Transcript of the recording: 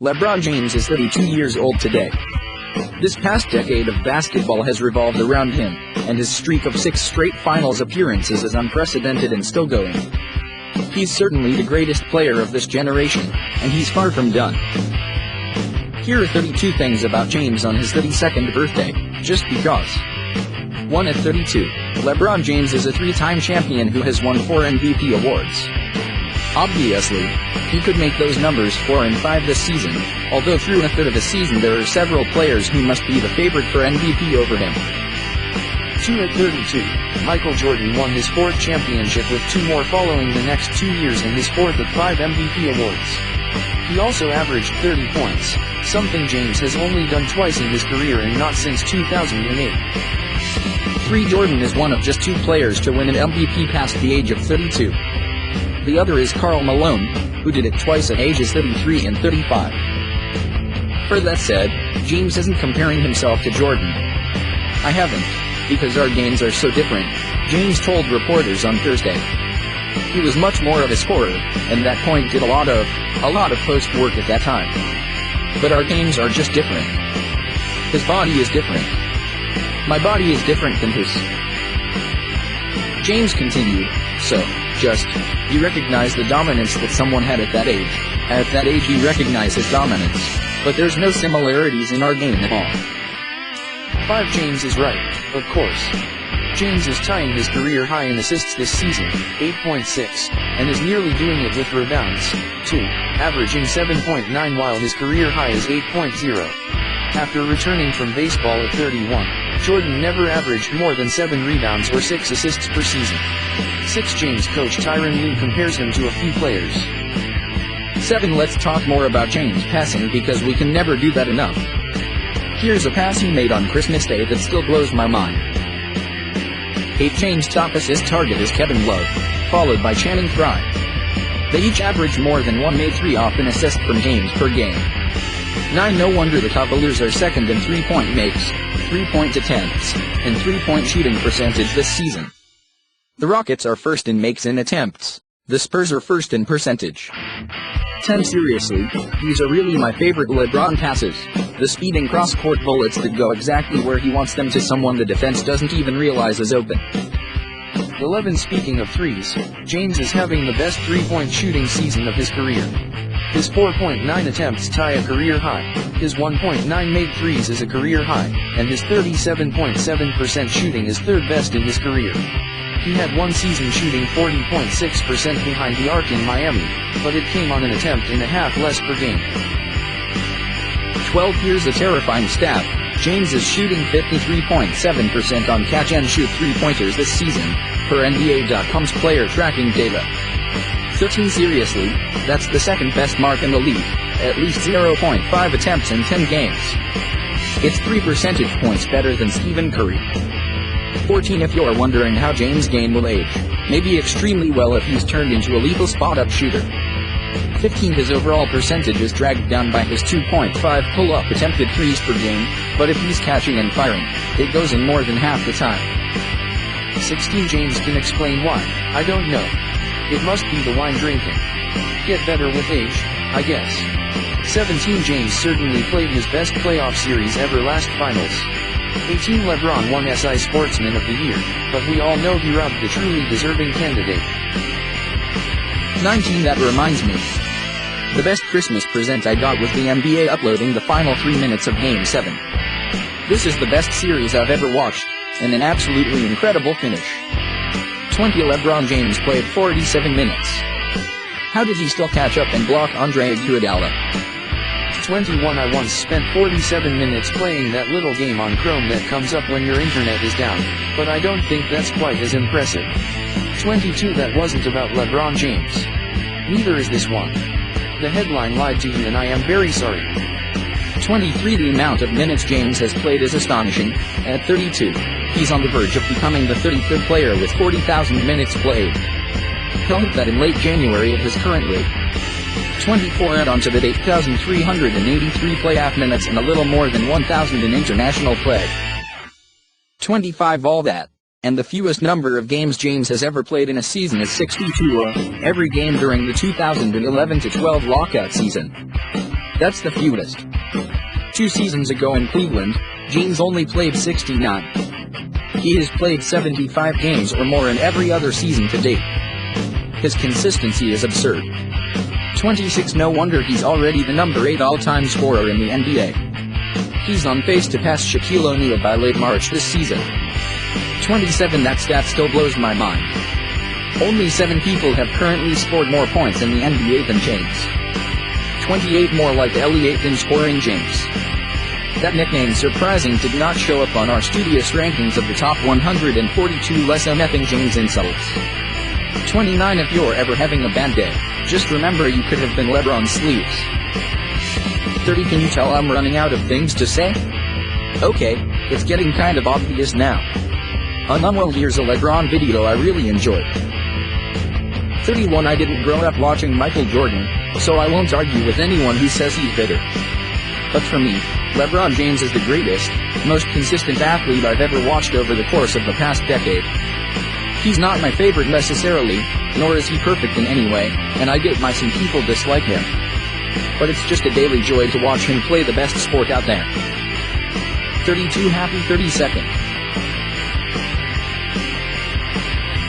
LeBron James is 32 years old today. This past decade of basketball has revolved around him, and his streak of 6 straight finals appearances is unprecedented and still going. He's certainly the greatest player of this generation, and he's far from done. Here are 32 things about James on his 32nd birthday, just because. 1 At 32, LeBron James is a 3-time champion who has won 4 MVP awards. Obviously, he could make those numbers 4 and 5 this season, although through a third of the season there are several players who must be the favorite for MVP over him. 2 At 32, Michael Jordan won his 4th championship with 2 more following the next 2 years and his 4th of 5 MVP awards. He also averaged 30 points, something James has only done twice in his career and not since 2008. 3 Jordan is one of just 2 players to win an MVP past the age of 32. The other is Karl Malone, who did it twice at ages 33 and 35. For that said, James isn't comparing himself to Jordan. I haven't, because our games are so different, James told reporters on Thursday. He was much more of a scorer, and that point did a lot of post work at that time. But our games are just different. His body is different. My body is different than his. James continued, he recognized the dominance that someone had at that age. At that age he recognized his dominance, but there's no similarities in our game at all. 5 James is right, of course. James is tying his career high in assists this season, 8.6, and is nearly doing it with rebounds, 2, averaging 7.9 while his career high is 8.0. After returning from baseball at 31, Jordan never averaged more than 7 rebounds or 6 assists per season. 6 James coach Tyronn Lue compares him to a few players. 7 Let's talk more about James passing because we can never do that enough. Here's a pass he made on Christmas Day that still blows my mind. 8 James' top assist target is Kevin Love, followed by Channing Frye. They each average more than 1 made 3 off an assist from James per game. 9 No wonder the Cavaliers are second in 3-point makes, 3-point attempts, and 3-point shooting percentage this season. The Rockets are first in makes and attempts. The Spurs are first in percentage. 10 Seriously, these are really my favorite LeBron passes. The speeding cross-court bullets that go exactly where he wants them to someone the defense doesn't even realize is open. 11 Speaking of threes, James is having the best 3-point shooting season of his career. His 4.9 attempts tie a career high, his 1.9 made threes is a career high, and his 37.7% shooting is 3rd best in his career. He had one season shooting 40.6% behind the arc in Miami, but it came on an attempt and a half less per game. 12 Here's a terrifying stat. James is shooting 53.7% on catch-and-shoot 3-pointers this season, per NBA.com's player tracking data. 13 Seriously, that's the 2nd best mark in the league, at least 0.5 attempts in 10 games. It's 3 percentage points better than Stephen Curry. 14 If you're wondering how James' game will age, maybe extremely well if he's turned into a lethal spot-up shooter. 15 His overall percentage is dragged down by his 2.5 pull-up attempted threes per game, but if he's catching and firing, it goes in more than half the time. 16 James can explain why, I don't know. It must be the wine drinking. Get better with age, I guess. 17 James certainly played his best playoff series ever last finals. 18 LeBron won SI Sportsman of the Year, but we all know he robbed the truly deserving candidate. 19 That reminds me. The best Christmas present I got was the NBA uploading the final 3 minutes of Game 7. This is the best series I've ever watched, and an absolutely incredible finish. 20 LeBron James played 47 minutes. How did he still catch up and block Andre Iguodala? 21 I once spent 47 minutes playing that little game on Chrome that comes up when your internet is down, but I don't think that's quite as impressive. 22 That wasn't about LeBron James. Neither is this one. The headline lied to you and I am very sorry. 23 The amount of minutes James has played is astonishing. At 32, he's on the verge of becoming the 33rd player with 40,000 minutes played. He'll hit that in late January at his current rate. 24 Add on to that 8,383 playoff minutes and a little more than 1,000 in international play. 25 All that, and the fewest number of games James has ever played in a season is 62, every game during the 2011-12 lockout season. That's the fewest. 2 seasons ago in Cleveland, James only played 69. He has played 75 games or more in every other season to date. His consistency is absurd. 26. No wonder he's already the number 8 all-time scorer in the NBA. He's on pace to pass Shaquille O'Neal by late March this season. 27. That stat still blows my mind. Only 7 people have currently scored more points in the NBA than James. 28. More like Elliott than scoring James. That nickname surprising did not show up on our studious rankings of the top 142 less MFing James insults. 29. If you're ever having a bad day, just remember you could have been LeBron's sleeves. 30. Can you tell I'm running out of things to say? Okay, it's getting kind of obvious now. Well, here's a LeBron video I really enjoyed. 31. I didn't grow up watching Michael Jordan, so I won't argue with anyone who says he's bitter. But for me, LeBron James is the greatest, most consistent athlete I've ever watched over the course of the past decade. He's not my favorite necessarily, nor is he perfect in any way, and I get why some people dislike him. But it's just a daily joy to watch him play the best sport out there. 32. Happy 32nd.